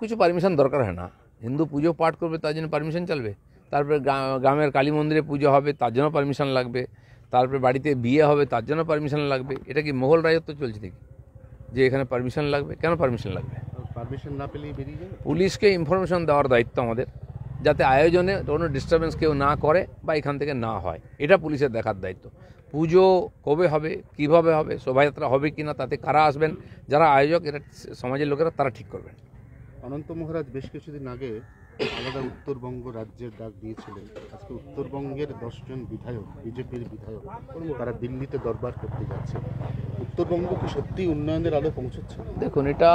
কিছু পারমিশন দরকার হয় না। হিন্দু পুজো পাঠ করবে তার জন্য পারমিশন চলবে, তারপরে গ্রামের কালী মন্দিরে পুজো হবে তার জন্য পারমিশন লাগবে, তারপরে বাড়িতে বিয়ে হবে তার জন্য পারমিশন লাগবে। এটা কি মোগল রাজত্ব চলছে দেখি যে এখানে পারমিশন লাগবে? কেন পারমিশন লাগবে? পারমিশন না পেলেই বেরিয়ে যাবে। পুলিশকে ইনফরমেশন দেওয়ার দায়িত্ব আমাদের, যাতে আয়োজনে কোনো ডিস্টারবেন্স কেউ না করে বা এখান থেকে না হয়, এটা পুলিশের দেখার দায়িত্ব। পুজো কবে হবে, কিভাবে হবে, শোভাযাত্রা হবে কি না, তাতে কারা আসবেন, যারা আয়োজক এরা সমাজের লোকেরা তারা ঠিক করবেন। অনন্ত মহারাজ বেশ কিছুদিন আগে আলাদা উত্তরবঙ্গ রাজ্যের ডাক দিয়েছিলেন। আজকে উত্তরবঙ্গের 10 জন বিধায়ক, বিজেপির বিধায়ক, তারা দিল্লিতে দরবার করতে যাচ্ছে। উত্তরবঙ্গ কি সত্যি উন্নয়নের আলো পৌঁছচ্ছে? দেখুন, এটা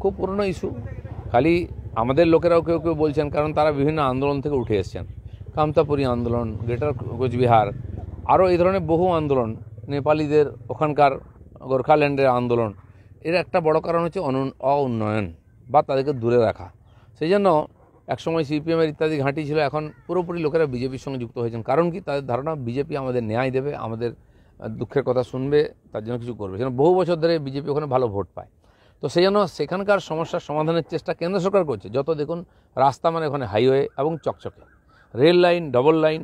খুব পুরনো ইস্যু। খালি আমাদের লোকেরাও কেউ কেউ বলছেন, কারণ তারা বিভিন্ন আন্দোলন থেকে উঠে এসছেন। কামতাপুরী আন্দোলন, গ্রেটার কোচবিহার, আরও এই ধরনের বহু আন্দোলন, নেপালিদের ওখানকার গোর্খাল্যান্ডের আন্দোলন, এর একটা বড় কারণ হচ্ছে অউন্নয়ন বা তাদেরকে দূরে রাখা। সেই জন্য একসময় সিপিএমের ইত্যাদি ঘাঁটি ছিল, এখন পুরোপুরি লোকেরা বিজেপির সঙ্গে যুক্ত হয়েছেন। কারণ কি? তাদের ধারণা বিজেপি আমাদের ন্যায় দেবে, আমাদের দুঃখের কথা শুনবে, তার জন্য কিছু করবে। সেজন্য বহু বছর ধরে বিজেপি ওখানে ভালো ভোট পায়। তো সেই জন্য সেখানকার সমস্যার সমাধানের চেষ্টা কেন্দ্র সরকার করছে। যত দেখুন রাস্তা মানে ওখানে হাইওয়ে এবং চকচকে, রেল লাইন, ডবল লাইন,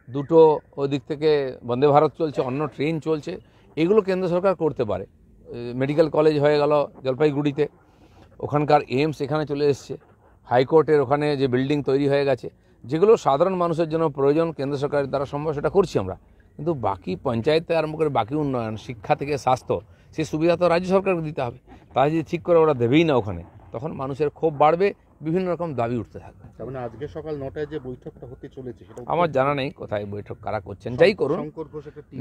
দুটো ওদিক থেকে বন্দে ভারত চলছে, অন্য ট্রেন চলছে, এগুলো কেন্দ্র সরকার করতে পারে। মেডিকেল কলেজ হয়ে গেল জলপাইগুড়িতে, ওখানকার এইমস এখানে চলে এসছে, হাইকোর্টের ওখানে যে বিল্ডিং তৈরি হয়ে গেছে, যেগুলো সাধারণ মানুষের জন্য প্রয়োজন, কেন্দ্র সরকারের দ্বারা সম্ভব সেটা করছি আমরা। কিন্তু বাকি পঞ্চায়েত থেকে আরম্ভ করে বাকি উন্নয়ন, শিক্ষা থেকে স্বাস্থ্য, সেই সুবিধা তো রাজ্য সরকারকে দিতে হবে। তারা যদি ঠিক করে ওরা দেবেই না ওখানে, তখন মানুষের ক্ষোভ বাড়বে, বিভিন্ন রকম দাবি উঠতে থাকবে। তার মানে আজকে সকাল 9টায় যে বৈঠকটা হতে চলেছে সেটা আমার জানা নেই কোথায় বৈঠক কারা করছেন, যাই করুন।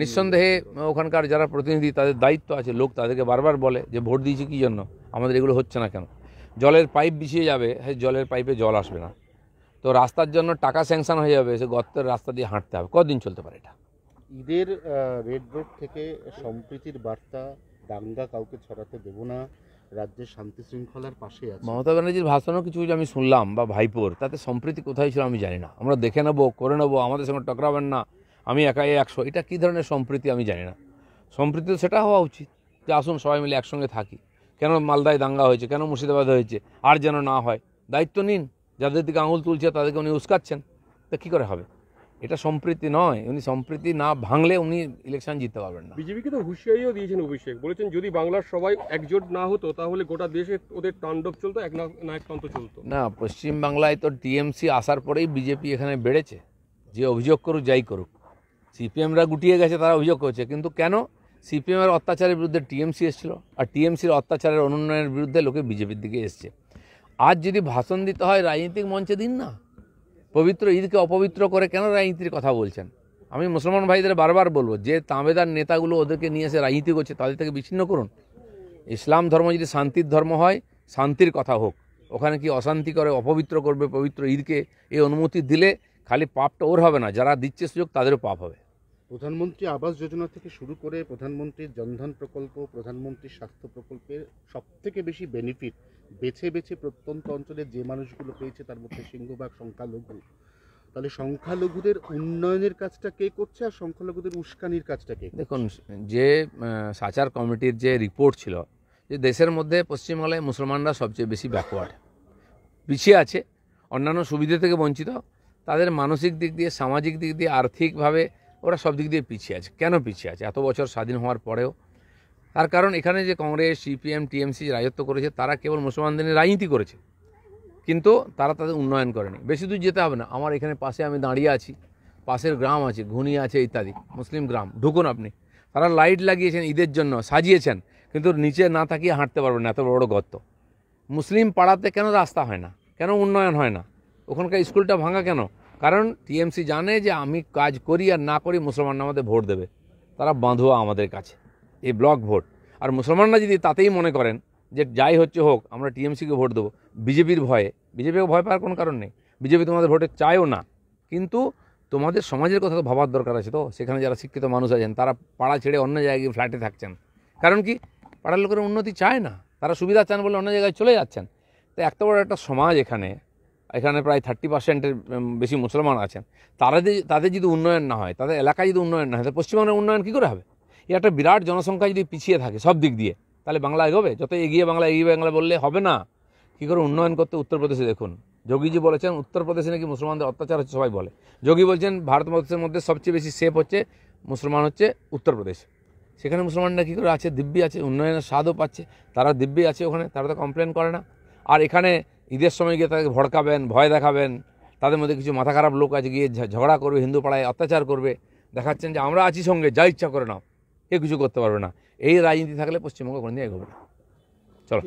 নিঃসন্দেহে ওখানকার যারা প্রতিনিধি, তাদের দায়িত্ব আছে, লোক তাদেরকে বারবার বলে যে ভোট দিয়েছি কী জন্য, আমাদের এগুলো হচ্ছে না কেন। জলের পাইপ বিছিয়ে যাবে, হ্যাঁ, জলের পাইপে জল আসবে না। তো রাস্তার জন্য টাকা স্যাংশন হয়ে যাবে, সে গর্তের রাস্তা দিয়ে হাঁটতে হবে, কদিন চলতে পারে এটা? ঈদের রেড রোড থেকে সম্প্রীতির বার্তা, দাঙ্গা কাউকে ছড়াতে দেব না, রাজ্যের শান্তি শৃঙ্খলার পাশে আছে। মমতা ব্যানার্জির ভাষণও কিছু আমি শুনলাম, বা ভাইপোর, তাতে সম্প্রীতি কোথায় ছিল আমি জানি না। আমরা দেখে নেবো, করে নেবো, আমাদের সঙ্গে টকরাবেন না, আমি একাই 100, এটা কী ধরনের সম্প্রীতি আমি জানি না। সম্প্রীতি তো সেটা হওয়া উচিত যে আসুন সবাই মিলে একসঙ্গে থাকি। কেন মালদায় দাঙ্গা হয়েছে, কেন মুর্শিদাবাদে হয়েছে, আর যেন না হয়, দায়িত্ব নিন। যাদের দিকে আঙুল তুলছে তাদেরকে উনি উস্কাচ্ছেন, তা কী করে হবে? এটা সম্প্রীতি নয়। উনি সম্প্রীতি না ভাঙলে উনি ইলেকশন জিততে পারবেন না। বিজেপিকে তো হুঁশিয়ারিও দিয়েছেন অভিষেক, বলেছেন যদি বাংলার সবাই একজোট না হতো তাহলে গোটা দেশে ওদের তাণ্ডব চলতো, এক নায়কতন্ত্র চলতো না, পশ্চিমবাংলায় তো টিএমসি আসার পরেই বিজেপি এখানে বেড়েছে। যে অভিযোগ করুক, যাই করুক, সিপিএমরা গুটিয়ে গেছে, তারা অভিযোগ করছে। কিন্তু কেন? সিপিএমের অত্যাচারের বিরুদ্ধে টিএমসি এসেছিল, আর টিএমসির অত্যাচারের অনুন্নয়নের বিরুদ্ধে লোকে বিজেপির দিকে এসছে। আজ যদি ভাষণ দিতে হয় রাজনৈতিক মঞ্চে দিন না। পবিত্র ঈদকে অপবিত্র করে কেন রাজনীতির কথা বলছেন? আমি মুসলমান ভাইদের বারবার বলবো, যে তাঁবেদার নেতাগুলো ওদেরকে নিয়ে এসে রাজনীতি করছে, তাদের থেকে বিচ্ছিন্ন করুন। ইসলাম ধর্ম যদি শান্তির ধর্ম হয়, শান্তির কথা হোক। ওখানে কি অশান্তি করে, অপবিত্র করবে পবিত্র ঈদকে, এই অনুমতি দিলে খালি পাপটা ওর হবে না, যারা দিচ্ছে সুযোগ তাদেরও পাপ হবে। প্রধানমন্ত্রী আবাস যোজনা থেকে শুরু করে প্রধানমন্ত্রীর জনধন প্রকল্প, প্রধানমন্ত্রীর স্বাস্থ্য প্রকল্পের সবথেকে বেশি বেনিফিট বেছে বেছে প্রত্যন্ত অঞ্চলে যে মানুষগুলো পেয়েছে, তার মধ্যে সিংহভাগ সংখ্যালঘু। তাহলে সংখ্যালঘুদের উন্নয়নের কাজটা কে করছে, আর সংখ্যালঘুদের উস্কানির কাজটা কে? দেখুন, যে সাচার কমিটির যে রিপোর্ট ছিল, যে দেশের মধ্যে পশ্চিমবাংলায় মুসলমানরা সবচেয়ে বেশি ব্যাকওয়ার্ড, পিছিয়ে আছে, অন্যান্য সুবিধা থেকে বঞ্চিত, তাদের মানসিক দিক দিয়ে, সামাজিক দিক দিয়ে, আর্থিকভাবে ওরা সব দিক দিয়ে পিছিয়ে আছে। কেন পিছিয়ে আছে এত বছর স্বাধীন হওয়ার পরেও? তার কারণ এখানে যে কংগ্রেস, সিপিএম, টিএমসি রাজত্ব করেছে, তারা কেবল মুসলমানদের নিয়ে রাজনীতি করেছে, কিন্তু তারা তাদের উন্নয়ন করেনি। বেশি দূর যেতে হবে না, আমার এখানে পাশে আমি দাঁড়িয়ে আছি, পাশের গ্রাম আছে, ঘুনি আছে ইত্যাদি, মুসলিম গ্রাম, ঢুকুন আপনি, তারা লাইট লাগিয়েছেন ঈদের জন্য, সাজিয়েছেন, কিন্তু নিচে না তাকিয়ে হাঁটতে পারবেন না, এত বড় গর্ত। মুসলিম পাড়াতে কেন রাস্তা হয় না, কেন উন্নয়ন হয় না, ওখানকার স্কুলটা ভাঙা কেন? কারণ টিএমসি জানে যে আমি কাজ করি আর না করি মুসলমানরা আমাদের ভোট দেবে, তারা বাঁধুয়া আমাদের কাছে, এই ব্লক ভোট। আর মুসলমানরা যদি তাতেই মনে করেন যে যাই হচ্ছে হোক আমরা টিএমসিকে ভোট দেবো, বিজেপির ভয়ে, বিজেপিকে ভয় পাওয়ার কোনো কারণ নেই। বিজেপি তোমাদের ভোটে চায়ও না, কিন্তু তোমাদের সমাজের কথা তো ভাবার দরকার আছে। তো সেখানে যারা শিক্ষিত মানুষ আছেন, তারা পাড়া ছেড়ে অন্য জায়গায় ফ্ল্যাটে থাকছেন, কারণ কি? পাড়ার লোকের উন্নতি চায় না, তারা সুবিধা চান বলে অন্য জায়গায় চলে যাচ্ছেন। তো এত বড় একটা সমাজ এখানে প্রায় 30%-এর বেশি মুসলমান আছেন, তাদের যদি উন্নয়ন না হয়, তাদের এলাকায় যদি উন্নয়ন না হয়, তাহলে পশ্চিমবঙ্গের উন্নয়ন কী করে হবে? এই একটা বিরাট জনসংখ্যা যদি পিছিয়ে থাকে সব দিক দিয়ে, তাহলে বাংলা এগোবে? যত এগিয়ে বাংলা বললে হবে না। কী করে উন্নয়ন করতে উত্তরপ্রদেশে দেখুন। যোগীজি বলেছেন উত্তরপ্রদেশে নাকি মুসলমানদের অত্যাচার হচ্ছে, সবাই বলে। যোগী বলছেন ভারতবর্ষের মধ্যে সবচেয়ে বেশি সেফ হচ্ছে মুসলমান হচ্ছে উত্তরপ্রদেশ। সেখানে মুসলমানরা কী করে আছে, দিব্যি আছে, উন্নয়নের স্বাদও পাচ্ছে, তারা দিব্যি আছে ওখানে, তারা তো কমপ্লেন করে না। আর এখানে ঈদের সময় গিয়ে তাদেরকে ভড়কাবেন, ভয় দেখাবেন, তাদের মধ্যে কিছু মাথা খারাপ লোক আছে গিয়ে ঝগড়া করবে, হিন্দু পাড়ায় অত্যাচার করবে, দেখাচ্ছেন যে আমরা আছি সঙ্গে, যা ইচ্ছা করে নাও, কেউ কিছু করতে পারবে না। এই রাজনীতি থাকলে পশ্চিমবঙ্গ কোনোদিন এগোবে না। চলো।